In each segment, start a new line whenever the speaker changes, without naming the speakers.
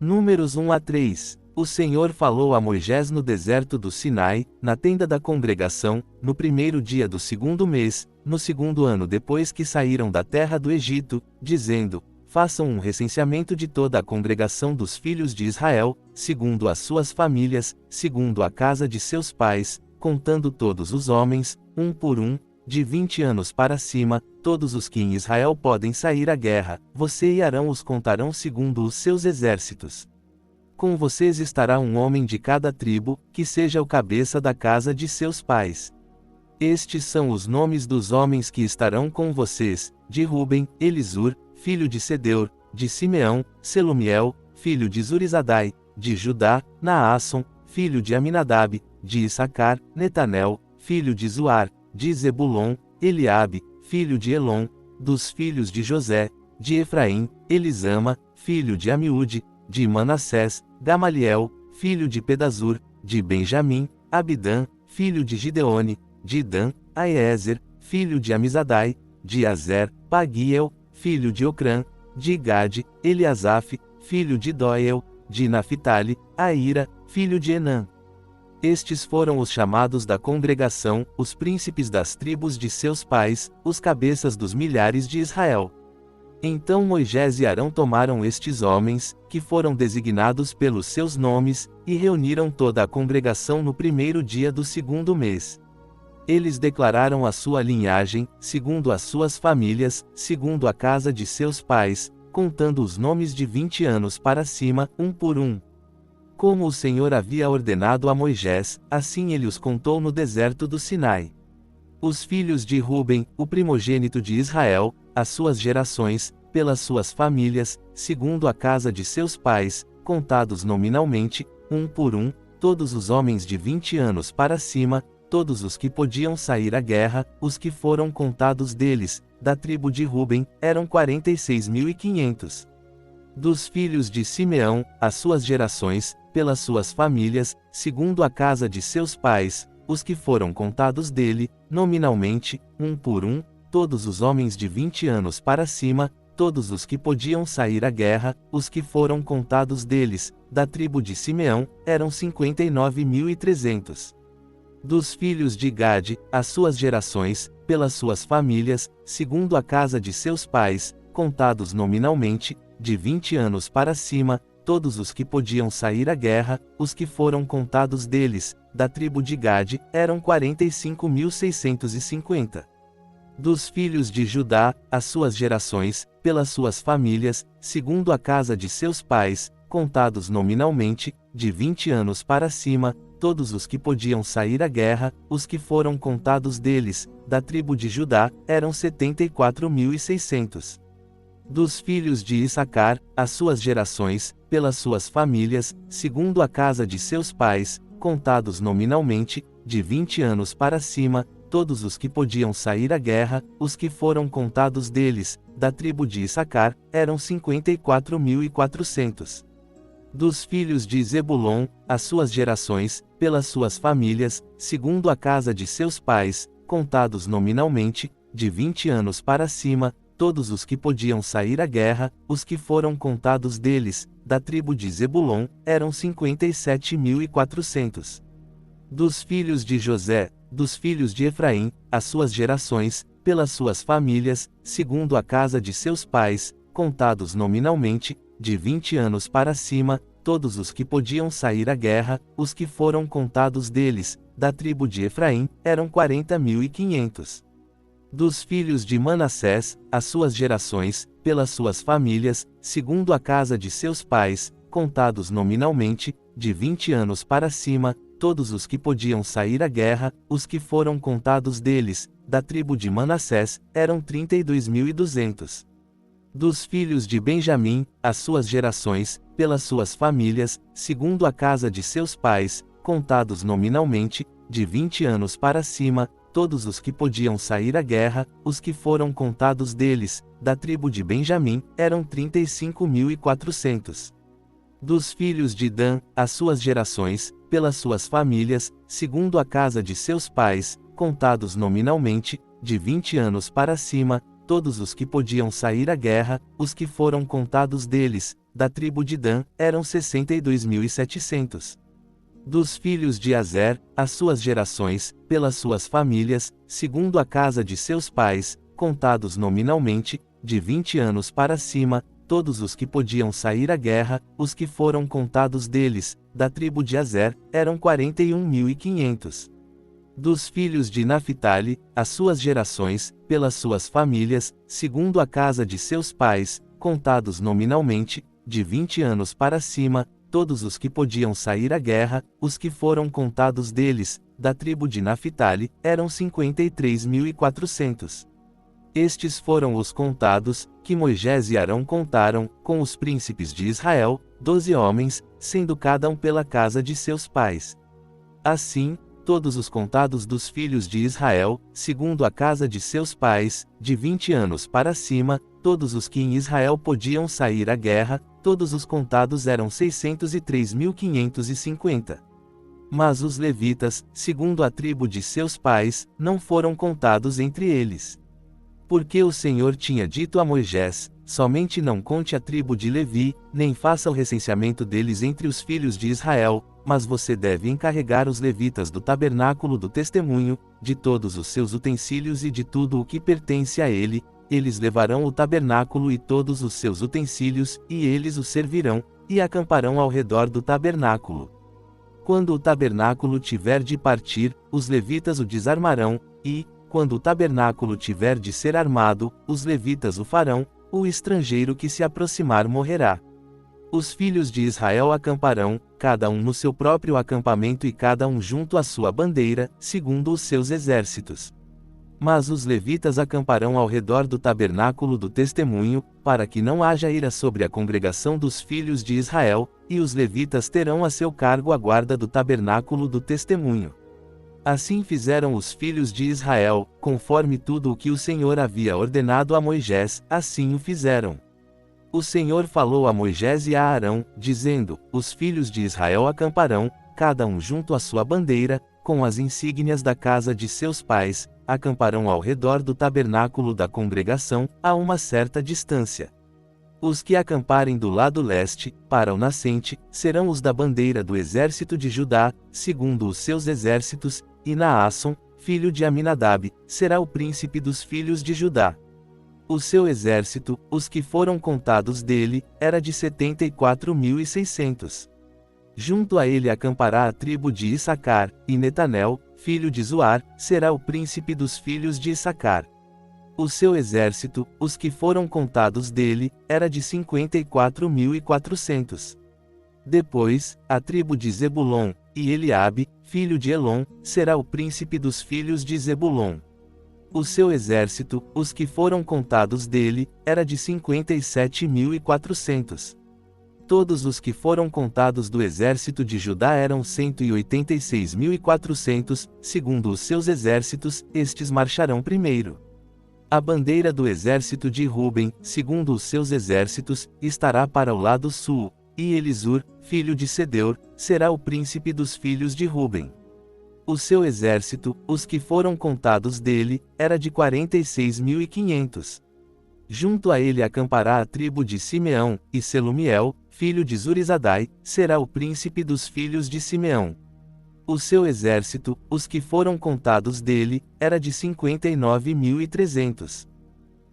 Números 1 a 3. O Senhor falou a Moisés no deserto do Sinai, na tenda da congregação, no primeiro dia do segundo mês, no segundo ano depois que saíram da terra do Egito, dizendo: façam um recenseamento de toda a congregação dos filhos de Israel, segundo as suas famílias, segundo a casa de seus pais, contando todos os homens, um por um, de 20 anos para cima, todos os que em Israel podem sair à guerra. Você e Arão os contarão segundo os seus exércitos. Com vocês estará um homem de cada tribo, que seja o cabeça da casa de seus pais. Estes são os nomes dos homens que estarão com vocês: de Ruben, Elisur, filho de Sedeur; de Simeão, Selumiel, filho de Zurizadai; de Judá, Naasson, filho de Aminadab; de Issacar, Netanel, filho de Zuar; de Zebulon, Eliabe, filho de Elon; dos filhos de José; de Efraim, Elisama, filho de Amiúde; de Manassés, Gamaliel, filho de Pedazur; de Benjamim, Abidã, filho de Gideone; de Dan, Aiezer, filho de Amizadai; de Azer, Pagiel, filho de Ocrã; de Gade, Eliasaf, filho de Doel; de Naphtali, Aira, filho de Enã. Estes foram os chamados da congregação, os príncipes das tribos de seus pais, os cabeças dos milhares de Israel. Então Moisés e Arão tomaram estes homens, que foram designados pelos seus nomes, e reuniram toda a congregação no primeiro dia do segundo mês. Eles declararam a sua linhagem, segundo as suas famílias, segundo a casa de seus pais, contando os nomes de 20 anos para cima, um por um. Como o Senhor havia ordenado a Moisés, assim ele os contou no deserto do Sinai. Os filhos de Ruben, o primogênito de Israel, as suas gerações, pelas suas famílias, segundo a casa de seus pais, contados nominalmente, um por um, todos os homens de 20 anos para cima, todos os que podiam sair à guerra, os que foram contados deles, da tribo de Ruben, eram 46.500. Dos filhos de Simeão, as suas gerações, pelas suas famílias, segundo a casa de seus pais, os que foram contados dele, nominalmente, um por um, todos os homens de 20 anos para cima, todos os que podiam sair à guerra, os que foram contados deles, da tribo de Simeão, eram 59.300. Dos filhos de Gade, as suas gerações, pelas suas famílias, segundo a casa de seus pais, contados nominalmente, de 20 anos para cima, todos os que podiam sair à guerra, os que foram contados deles, da tribo de Gade, eram 45.650. Dos filhos de Judá, as suas gerações, pelas suas famílias, segundo a casa de seus pais, contados nominalmente, de 20 anos para cima, todos os que podiam sair à guerra, os que foram contados deles, da tribo de Judá, eram 74.600. Dos filhos de Issacar, as suas gerações, pelas suas famílias, segundo a casa de seus pais, contados nominalmente, de 20 anos para cima, todos os que podiam sair à guerra, os que foram contados deles, da tribo de Issacar, eram 54.400. Dos filhos de Zebulon, as suas gerações, pelas suas famílias, segundo a casa de seus pais, contados nominalmente, de 20 anos para cima, todos os que podiam sair à guerra, os que foram contados deles, da tribo de Zebulon, eram 57.400. Dos filhos de José, dos filhos de Efraim, as suas gerações, pelas suas famílias, segundo a casa de seus pais, contados nominalmente, de 20 anos para cima, todos os que podiam sair à guerra, os que foram contados deles, da tribo de Efraim, eram 40.500. Dos filhos de Manassés, as suas gerações, pelas suas famílias, segundo a casa de seus pais, contados nominalmente, de 20 anos para cima, todos os que podiam sair à guerra, os que foram contados deles, da tribo de Manassés, eram 32.200. Dos filhos de Benjamim, as suas gerações, pelas suas famílias, segundo a casa de seus pais, contados nominalmente, de 20 anos para cima, todos os que podiam sair à guerra, os que foram contados deles, da tribo de Benjamim, eram 35.400. Dos filhos de Dan, as suas gerações, pelas suas famílias, segundo a casa de seus pais, contados nominalmente, de 20 anos para cima, todos os que podiam sair à guerra, os que foram contados deles, da tribo de Dan, eram 62.700. Dos filhos de Azer, as suas gerações, pelas suas famílias, segundo a casa de seus pais, contados nominalmente, de 20 anos para cima, todos os que podiam sair à guerra, os que foram contados deles, da tribo de Azer, eram 41.500. Dos filhos de Naphtali, as suas gerações, pelas suas famílias, segundo a casa de seus pais, contados nominalmente, de 20 anos para cima, todos os que podiam sair à guerra, os que foram contados deles, da tribo de Naphtali, eram 53.400. Estes foram os contados, que Moisés e Arão contaram, com os príncipes de Israel, 12 homens, sendo cada um pela casa de seus pais. Assim, todos os contados dos filhos de Israel, segundo a casa de seus pais, de 20 anos para cima, todos os que em Israel podiam sair à guerra, todos os contados eram 603.550. Mas os levitas, segundo a tribo de seus pais, não foram contados entre eles. Porque o Senhor tinha dito a Moisés: somente não conte a tribo de Levi, nem faça o recenseamento deles entre os filhos de Israel, mas você deve encarregar os levitas do tabernáculo do testemunho, de todos os seus utensílios e de tudo o que pertence a ele. Eles levarão o tabernáculo e todos os seus utensílios, e eles o servirão, e acamparão ao redor do tabernáculo. Quando o tabernáculo tiver de partir, os levitas o desarmarão, e, quando o tabernáculo tiver de ser armado, os levitas o farão, o estrangeiro que se aproximar morrerá. Os filhos de Israel acamparão, cada um no seu próprio acampamento e cada um junto à sua bandeira, segundo os seus exércitos. Mas os levitas acamparão ao redor do tabernáculo do testemunho, para que não haja ira sobre a congregação dos filhos de Israel, e os levitas terão a seu cargo a guarda do tabernáculo do testemunho. Assim fizeram os filhos de Israel, conforme tudo o que o Senhor havia ordenado a Moisés, assim o fizeram. O Senhor falou a Moisés e a Arão, dizendo: os filhos de Israel acamparão, cada um junto à sua bandeira, com as insígnias da casa de seus pais, acamparão ao redor do tabernáculo da congregação, a uma certa distância. Os que acamparem do lado leste, para o nascente, serão os da bandeira do exército de Judá, segundo os seus exércitos, e Naasson, filho de Aminadab, será o príncipe dos filhos de Judá. O seu exército, os que foram contados dele, era de 74.600. Junto a ele acampará a tribo de Issacar, e Netanel, filho de Zuar, será o príncipe dos filhos de Issacar. O seu exército, os que foram contados dele, era de 54.400. Depois, a tribo de Zebulon, e Eliabe, filho de Elon, será o príncipe dos filhos de Zebulon. O seu exército, os que foram contados dele, era de 57.400. Todos os que foram contados do exército de Judá eram 186.400, segundo os seus exércitos, estes marcharão primeiro. A bandeira do exército de Ruben, segundo os seus exércitos, estará para o lado sul, e Elisur, filho de Sedeur, será o príncipe dos filhos de Ruben. O seu exército, os que foram contados dele, era de 46.500. Junto a ele acampará a tribo de Simeão, e Selumiel, filho de Zurizadai, será o príncipe dos filhos de Simeão. O seu exército, os que foram contados dele, era de 59.300.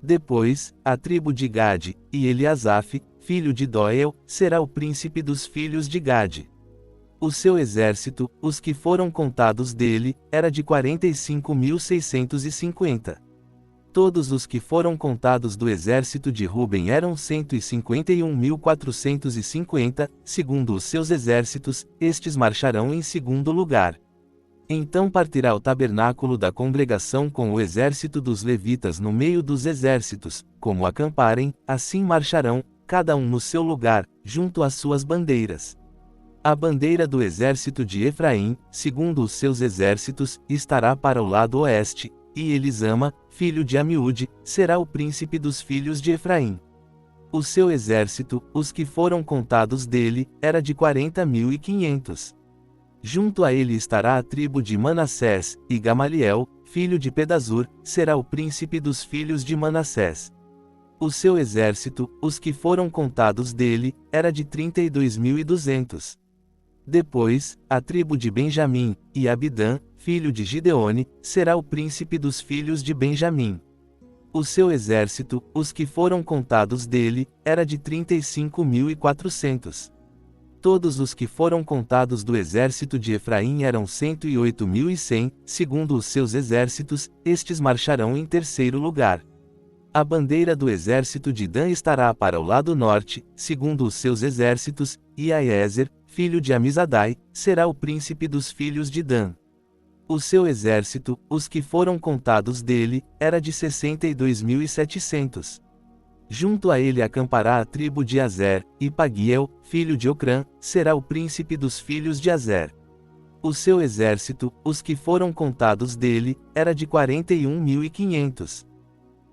Depois, a tribo de Gade, e Eliasaf, filho de Doel, será o príncipe dos filhos de Gade. O seu exército, os que foram contados dele, era de 45.650. Todos os que foram contados do exército de Ruben eram 151.450, segundo os seus exércitos, estes marcharão em segundo lugar. Então partirá o tabernáculo da congregação com o exército dos levitas no meio dos exércitos, como acamparem, assim marcharão, cada um no seu lugar, junto às suas bandeiras. A bandeira do exército de Efraim, segundo os seus exércitos, estará para o lado oeste, e Elisama, filho de Amiúde, será o príncipe dos filhos de Efraim. O seu exército, os que foram contados dele, era de 40.500. Junto a ele estará a tribo de Manassés, e Gamaliel, filho de Pedazur, será o príncipe dos filhos de Manassés. O seu exército, os que foram contados dele, era de 32.200. Depois, a tribo de Benjamim, e Abidã, filho de Gideone, será o príncipe dos filhos de Benjamim. O seu exército, os que foram contados dele, era de 35.400. Todos os que foram contados do exército de Efraim eram 108.100, segundo os seus exércitos, estes marcharão em terceiro lugar. A bandeira do exército de Dan estará para o lado norte, segundo os seus exércitos, e Aiezer, filho de Amizadai, será o príncipe dos filhos de Dan. O seu exército, os que foram contados dele, era de 62.700. Junto a ele acampará a tribo de Azer, e Pagiel, filho de Ocrã, será o príncipe dos filhos de Azer. O seu exército, os que foram contados dele, era de 41.500.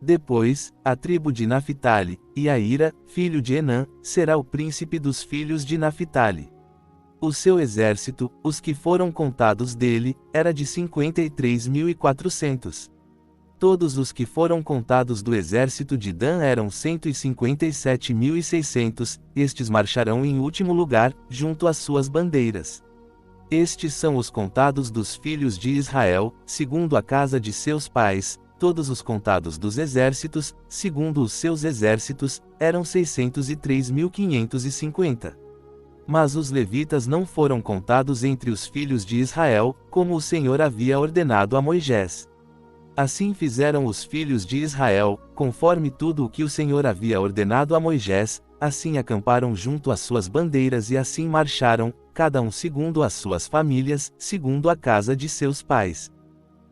Depois, a tribo de Naphtali, e Aira, filho de Enã, será o príncipe dos filhos de Naphtali. O seu exército, os que foram contados dele, era de 53.400. Todos os que foram contados do exército de Dan eram 157.600, estes marcharão em último lugar, junto às suas bandeiras. Estes são os contados dos filhos de Israel, segundo a casa de seus pais. Todos os contados dos exércitos, segundo os seus exércitos, eram 603.550. Mas os levitas não foram contados entre os filhos de Israel, como o Senhor havia ordenado a Moisés. Assim fizeram os filhos de Israel, conforme tudo o que o Senhor havia ordenado a Moisés, assim acamparam junto às suas bandeiras e assim marcharam, cada um segundo as suas famílias, segundo a casa de seus pais.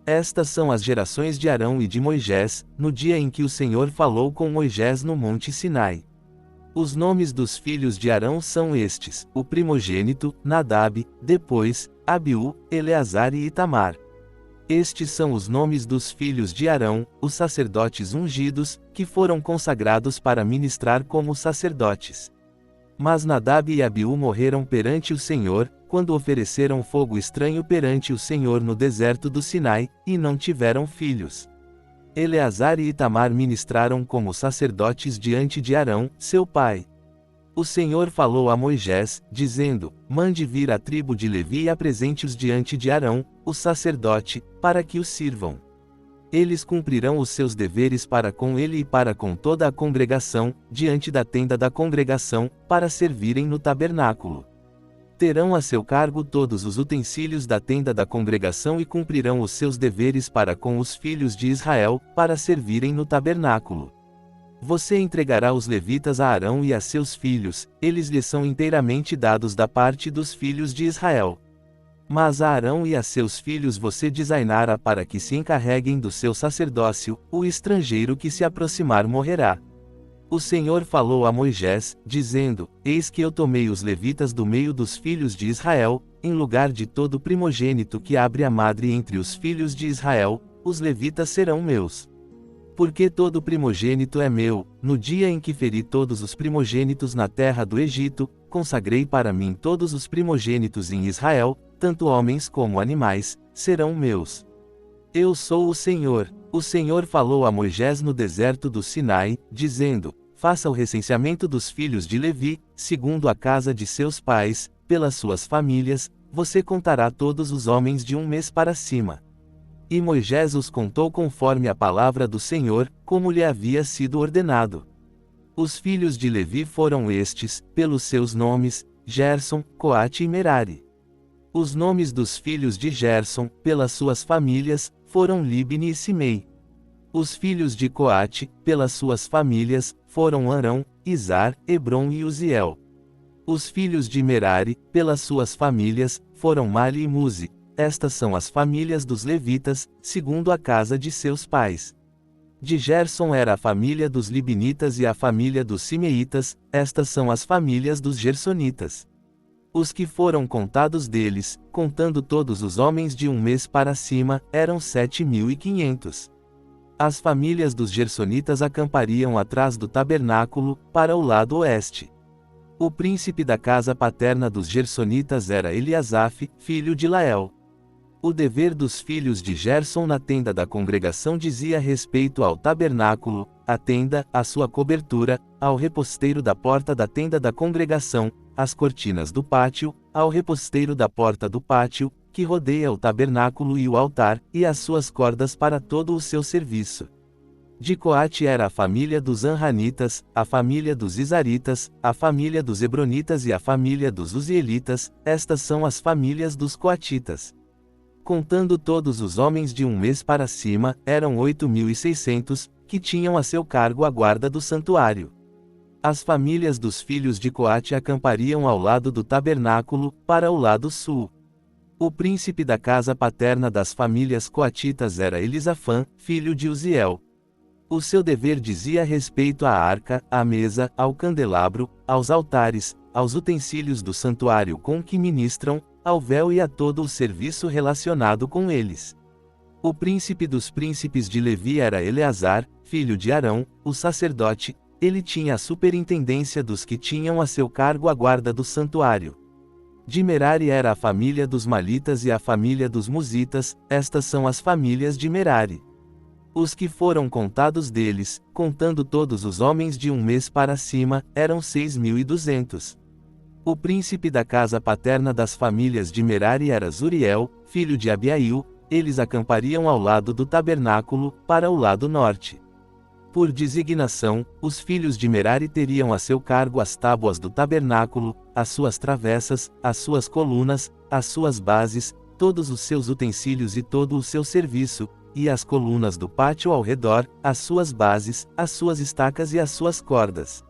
Estas são as gerações de Arão e de Moisés, no dia em que o Senhor falou com Moisés no monte Sinai. Os nomes dos filhos de Arão são estes: o primogênito, Nadab, depois, Abiú, Eleazar e Itamar. Estes são os nomes dos filhos de Arão, os sacerdotes ungidos, que foram consagrados para ministrar como sacerdotes. Mas Nadab e Abiú morreram perante o Senhor, quando ofereceram fogo estranho perante o Senhor no deserto do Sinai, e não tiveram filhos. Eleazar e Itamar ministraram como sacerdotes diante de Arão, seu pai. O Senhor falou a Moisés, dizendo: mande vir a tribo de Levi e apresente-os diante de Arão, o sacerdote, para que os sirvam. Eles cumprirão os seus deveres para com ele e para com toda a congregação, diante da tenda da congregação, para servirem no tabernáculo. Terão a seu cargo todos os utensílios da tenda da congregação e cumprirão os seus deveres para com os filhos de Israel, para servirem no tabernáculo. Você entregará os levitas a Arão e a seus filhos, eles lhes são inteiramente dados da parte dos filhos de Israel. Mas a Arão e a seus filhos você designará para que se encarreguem do seu sacerdócio, o estrangeiro que se aproximar morrerá. O Senhor falou a Moisés, dizendo: eis que eu tomei os levitas do meio dos filhos de Israel, em lugar de todo primogênito que abre a madre entre os filhos de Israel, os levitas serão meus. Porque todo primogênito é meu, no dia em que feri todos os primogênitos na terra do Egito, consagrei para mim todos os primogênitos em Israel, tanto homens como animais, serão meus. Eu sou o Senhor. O Senhor falou a Moisés no deserto do Sinai, dizendo: faça o recenseamento dos filhos de Levi, segundo a casa de seus pais, pelas suas famílias, você contará todos os homens de um mês para cima. E Moisés os contou conforme a palavra do Senhor, como lhe havia sido ordenado. Os filhos de Levi foram estes, pelos seus nomes: Gerson, Coate e Merari. Os nomes dos filhos de Gerson, pelas suas famílias, foram Libni e Simei. Os filhos de Coate, pelas suas famílias, foram Arão, Izar, Hebron e Uziel. Os filhos de Merari, pelas suas famílias, foram Mali e Muzi. Estas são as famílias dos levitas, segundo a casa de seus pais. De Gerson era a família dos Libinitas e a família dos Simeitas, estas são as famílias dos Gersonitas. Os que foram contados deles, contando todos os homens de um mês para cima, eram 7.500. As famílias dos Gersonitas acampariam atrás do tabernáculo, para o lado oeste. O príncipe da casa paterna dos Gersonitas era Eliasaf, filho de Lael. O dever dos filhos de Gerson na tenda da congregação dizia respeito ao tabernáculo, à tenda, à sua cobertura, ao reposteiro da porta da tenda da congregação, às cortinas do pátio, ao reposteiro da porta do pátio, que rodeia o tabernáculo e o altar, e às suas cordas para todo o seu serviço. De Coate era a família dos Anranitas, a família dos Izaritas, a família dos Hebronitas e a família dos Uzielitas. Estas são as famílias dos Coatitas. Contando todos os homens de um mês para cima, eram 8.600, que tinham a seu cargo a guarda do santuário. As famílias dos filhos de Coate acampariam ao lado do tabernáculo, para o lado sul. O príncipe da casa paterna das famílias coatitas era Elisafã, filho de Uziel. O seu dever dizia respeito à arca, à mesa, ao candelabro, aos altares, aos utensílios do santuário com que ministram, ao véu e a todo o serviço relacionado com eles. O príncipe dos príncipes de Levi era Eleazar, filho de Arão, o sacerdote. Ele tinha a superintendência dos que tinham a seu cargo a guarda do santuário. De Merari era a família dos Malitas e a família dos Musitas. Estas são as famílias de Merari. Os que foram contados deles, contando todos os homens de um mês para cima, eram 6.200. O príncipe da casa paterna das famílias de Merari era Zuriel, filho de Abiail. Eles acampariam ao lado do tabernáculo, para o lado norte. Por designação, os filhos de Merari teriam a seu cargo as tábuas do tabernáculo, as suas travessas, as suas colunas, as suas bases, todos os seus utensílios e todo o seu serviço, e as colunas do pátio ao redor, as suas bases, as suas estacas e as suas cordas.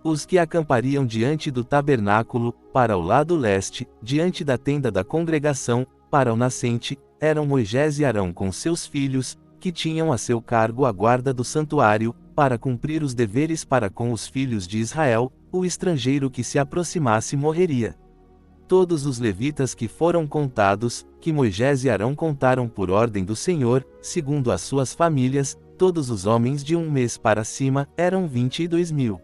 Os que acampariam diante do tabernáculo, para o lado leste, diante da tenda da congregação, para o nascente, eram Moisés e Arão com seus filhos, que tinham a seu cargo a guarda do santuário, para cumprir os deveres para com os filhos de Israel. O estrangeiro que se aproximasse morreria. Todos os levitas que foram contados, que Moisés e Arão contaram por ordem do Senhor, segundo as suas famílias, todos os homens de um mês para cima, eram 22.000.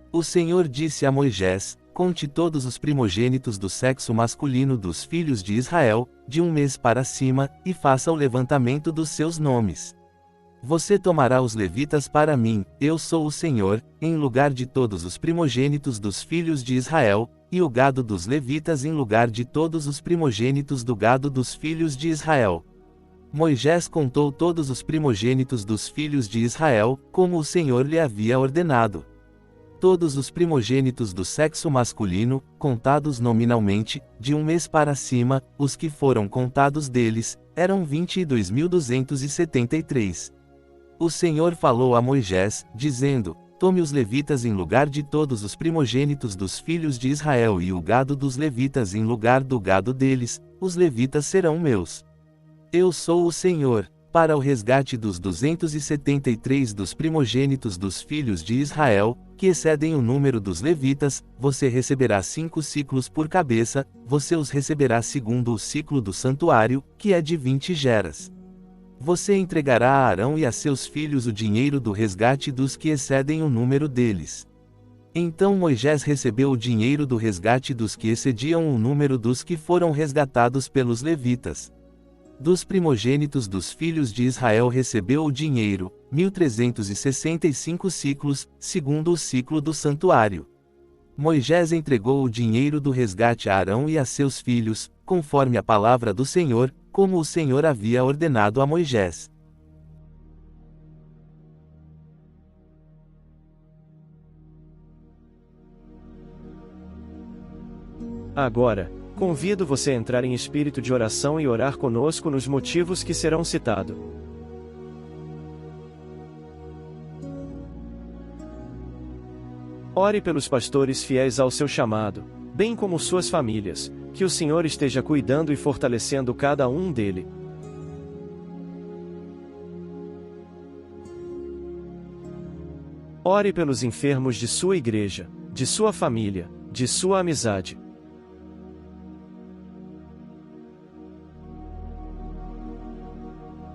O Senhor disse a Moisés: conte todos os primogênitos do sexo masculino dos filhos de Israel, de um mês para cima, e faça o levantamento dos seus nomes. Você tomará os levitas para mim, eu sou o Senhor, em lugar de todos os primogênitos dos filhos de Israel, e o gado dos levitas em lugar de todos os primogênitos do gado dos filhos de Israel. Moisés contou todos os primogênitos dos filhos de Israel, como o Senhor lhe havia ordenado. Todos os primogênitos do sexo masculino, contados nominalmente, de um mês para cima, os que foram contados deles, eram 22.273. O Senhor falou a Moisés, dizendo: tome os levitas em lugar de todos os primogênitos dos filhos de Israel e o gado dos levitas em lugar do gado deles. Os levitas serão meus. Eu sou o Senhor. Para o resgate dos 273 dos primogênitos dos filhos de Israel, que excedem o número dos levitas, você receberá 5 siclos por cabeça. Você os receberá segundo o ciclo do santuário, que é de 20 geras. Você entregará a Arão e a seus filhos o dinheiro do resgate dos que excedem o número deles. Então Moisés recebeu o dinheiro do resgate dos que excediam o número dos que foram resgatados pelos levitas. Dos primogênitos dos filhos de Israel recebeu o dinheiro, 1.365 ciclos, segundo o ciclo do santuário. Moisés entregou o dinheiro do resgate a Arão e a seus filhos, conforme a palavra do Senhor, como o Senhor havia ordenado a Moisés.
Agora, convido você a entrar em espírito de oração e orar conosco nos motivos que serão citados. Ore pelos pastores fiéis ao seu chamado, bem como suas famílias, que o Senhor esteja cuidando e fortalecendo cada um dele. Ore pelos enfermos de sua igreja, de sua família, de sua amizade.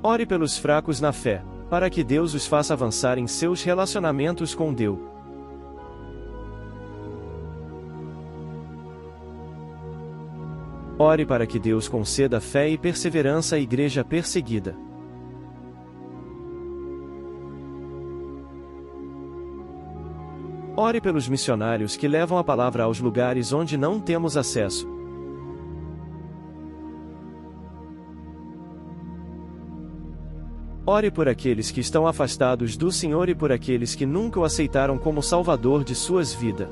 Ore pelos fracos na fé, para que Deus os faça avançar em seus relacionamentos com Deus. Ore para que Deus conceda fé e perseverança à igreja perseguida. Ore pelos missionários que levam a palavra aos lugares onde não temos acesso. Ore por aqueles que estão afastados do Senhor e por aqueles que nunca o aceitaram como Salvador de suas vidas.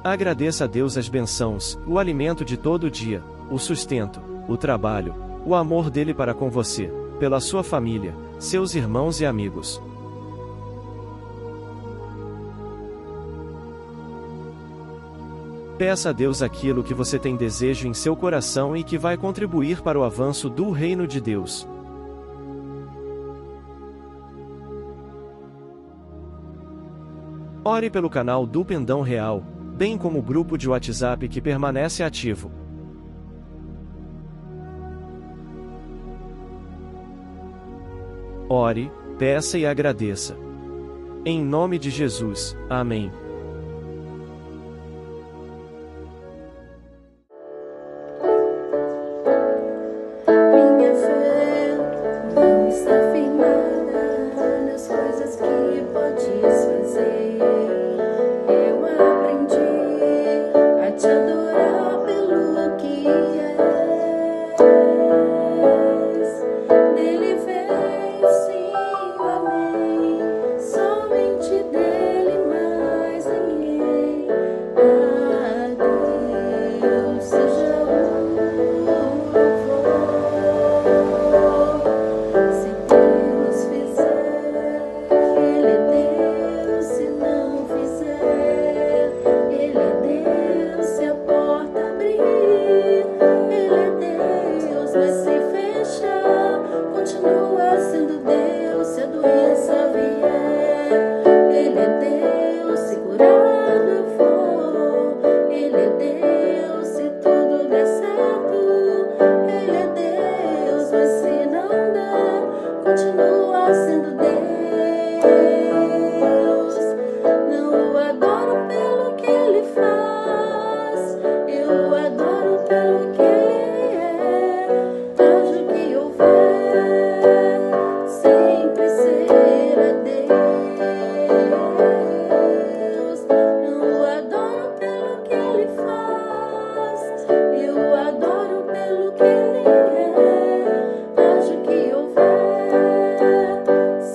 Agradeça a Deus as bênçãos, o alimento de todo dia, o sustento, o trabalho, o amor dele para com você, pela sua família, seus irmãos e amigos. Peça a Deus aquilo que você tem desejo em seu coração e que vai contribuir para o avanço do reino de Deus. Ore pelo canal do Pendão Real, bem como o grupo de WhatsApp que permanece ativo. Ore, peça e agradeça. Em nome de Jesus, amém.
Minha fé não está firmada nas coisas que podes fazer. Eu aprendi a te adorar pelo que és. Dele veio, sim, o amém. Somente dele, mais ninguém. A Deus seja o louvor. Se Deus fizer, Ele é Deus. Se não fizer, Ele é Deus. Se a porta abrir, Ele é Deus. Mas se fechar, continua sendo Deus. Se a doença vier, Ele é Deus. Se curado eu for, Ele é Deus. Se tudo der certo, Ele é Deus. Mas se não der, continua sendo Deus. Não o adoro pelo que Ele faz, eu o adoro pelo que Ele é. Haja o que houver, sempre será Deus. Não o adoro pelo que Ele faz, eu o adoro pelo que Ele é. Haja o que houver,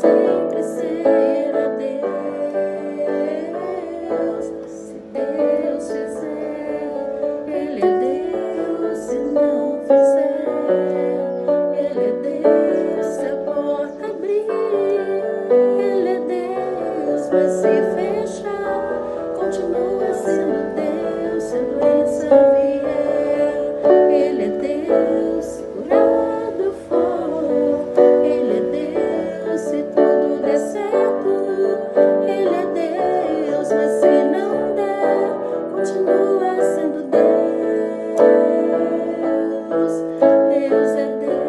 sempre será Deus. Se Deus fizer, Ele é Deus. Se não fizer, Ele é Deus. Se a porta abrir, Ele é Deus. Mas se fechar, continua sendo Deus. Se a doença vier, Ele é Deus. Se curado eu for, Ele é Deus. Se tudo der certo, Ele é Deus. Mas se não der, continua sendo Deus. Deus é Deus.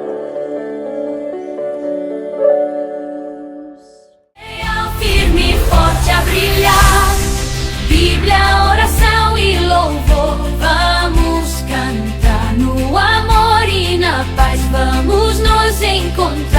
Leal, firme e forte a brilhar. Bíblia, oração e louvor. Vamos cantar no amor e na paz. Vamos nos encontrar.